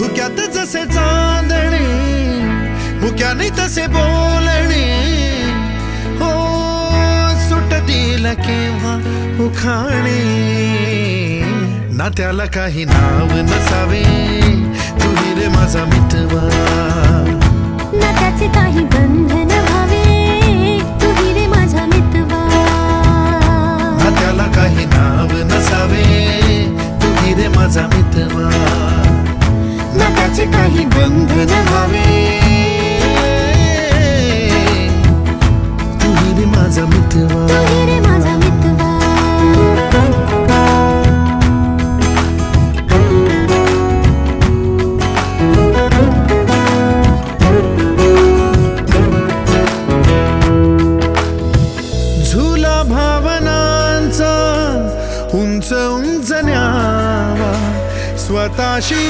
धुक्यात जसे चांदणे, मुक्याने तसे बोलणे, हो सुटतील केव्हा उखाणे. ना त्याला काही नाव नसावे, तू ही रे माझा मितवा. ना त्याचे काही बंधन व्हावे, तू ही रे माझा मितवा. ना त्याला काही नाव नसावे, तू ही रे माझा मितवा. ना त्याचे काही बंधन व्हावे, तू ही रे माझा मितवा. तू ही रे माझा मितवा. झुला भावनांचा उंच उंच न्यावा, स्वतःशी